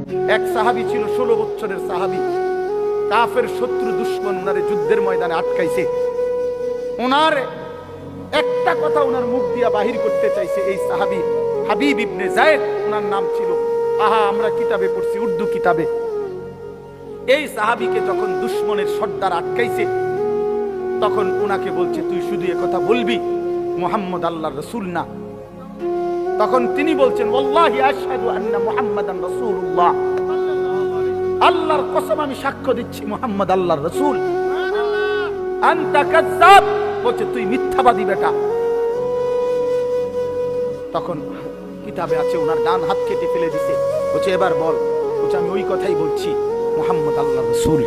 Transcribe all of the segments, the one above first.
এক সাহাবী ছিল 16 বছরের সাহাবী, কাফের শত্রু দুশমন ওনারে যুদ্ধের ময়দানে আটকাইছে। ওনার একটা কথা ওনার মুখ দিয়া বাহির করতে চাইছে এই সাহাবী হাবিব ইবনে যায়েদ, ওনার নাম ছিল। আমরা কিতাবে পড়ছি, উর্দু কিতাবে। এই সাহাবীকে যখন দুশমনের সর্দার আটকাইছে, তখন ওনাকে বলছে, তুই শুধু কথা বলবি মুহাম্মদ আল্লাহর রাসূল না। তখন তিনি বলছেন, ওয়াল্লাহি আশহাদু আন্না মুহাম্মাদান রাসূলুল্লাহ, আল্লাহর কসম আমি সাক্ষ্য দিচ্ছি মুহাম্মদ আল্লাহর রাসূল। আনতা কাযযাব, বলছে তুই মিথ্যাবাদী বেটা। তখন কিতাবে আছে ওনার ডান হাত কেটে ফেলে দিছে, বলছে এবার বল। বলছে আমি ওই কথাই বলছি মুহাম্মদ আল্লাহর রাসূল।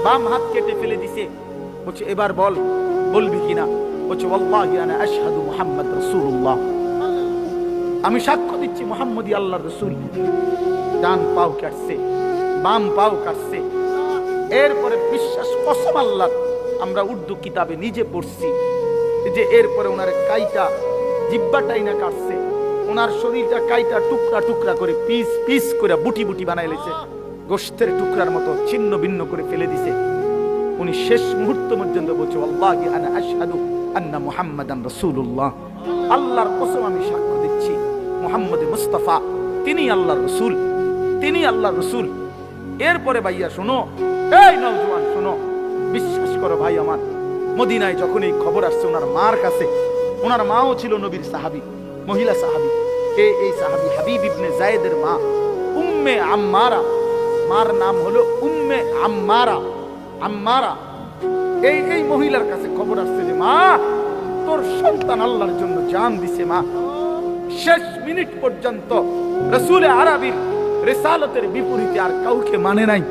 বাম হাত কেটে ফেলে দিছে, বলছে এবার বল, বলবি কিনা? বলছে ওয়াল্লাহি আনা আশহাদু মুহাম্মদ রাসূলুল্লাহ, আমি সাক্ষ্য দিচ্ছি মুহাম্মদই আল্লাহর রাসূল। ডান পাও কাটছে, বাম পাও কাটছে। এরপরে বিশ্বাস কসম আল্লাহ, আমরা উর্দু কিতাবে নিজে পড়ছি যে এরপরে ওনার কাইটা জিহ্বাটাই না কাটছে, ওনার শরীরটা কাইটা টুকরা টুকরা করে পিস পিস করে বুটি বুটি বানাই লেছে, গোশতের টুকরার মতো ছিন্ন ভিন্ন করে ফেলে দিছে। উনি শেষ মুহূর্ত পর্যন্ত বলছে আল্লাহি আনা আশহাদু আন্না মুহাম্মাদান রাসূলুল্লাহ, আল্লাহর কসম আমি সাক্ষ্য দিচ্ছি মুহাম্মদ মুস্তাফা তিনি আল্লাহর রাসূল, তিনি আল্লাহর রাসূল। এরপরে ভাইয়া শোনো, এই নওজোয়ান শোনো, বিশ্বাস করো ভাই আমার, মদিনায় যখন এই খবর আসছে ওনার মার কাছে, ওনার মাও ছিল নবীর সাহাবী, মহিলা সাহাবী। এই সাহাবী হাবিব ইবনে যায়েদের মা উম্মে আম্মারা, মার নাম হলো উম্মে আম্মারা। আম্মারা এই মহিলার কাছে খবর আসছে যে মা, তোর সন্তান আল্লাহর জন্য জান দিছে। মা শেষ মিনিট পর্যন্ত রাসূল আরবীর রিসালাতের বিপরীতে আর কাউকে মানে নাই,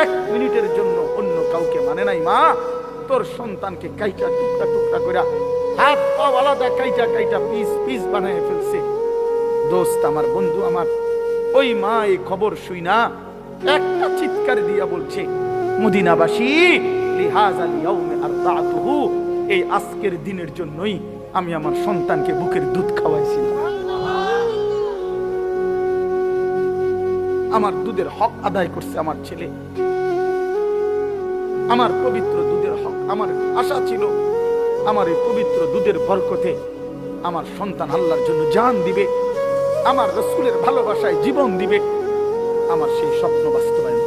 এক মিনিটের জন্য অন্য কাউকে মানে নাই। মা তোর সন্তানকে কাইটা টুকরা টুকরা করে, হাত পা আলাদা কাইটা কাইটা পিস পিস বানায় ফেলছে। দোস্ত আমার, বন্ধু আমার, ওই মা এই খবর শুইনা একটা চিৎকার দিয়া বলছে, মদিনাবাসী লিহাযাল ইয়াউমি আরদাতুহু, এই আজকের দিনের জন্যই আমি আমার সন্তানকে বুকের দুধ খাওয়াইছিলাম। আমার দুধের হক আদায় করছে আমার ছেলে, আমার পবিত্র দুধের হক। আমার আশা ছিল আমার এই পবিত্র দুধের বরকতে আমার সন্তান আল্লাহর জন্য জান দিবে, আমার রাসূলের ভালোবাসায় জীবন দিবে। আমার সেই স্বপ্ন বাস্তবায়ন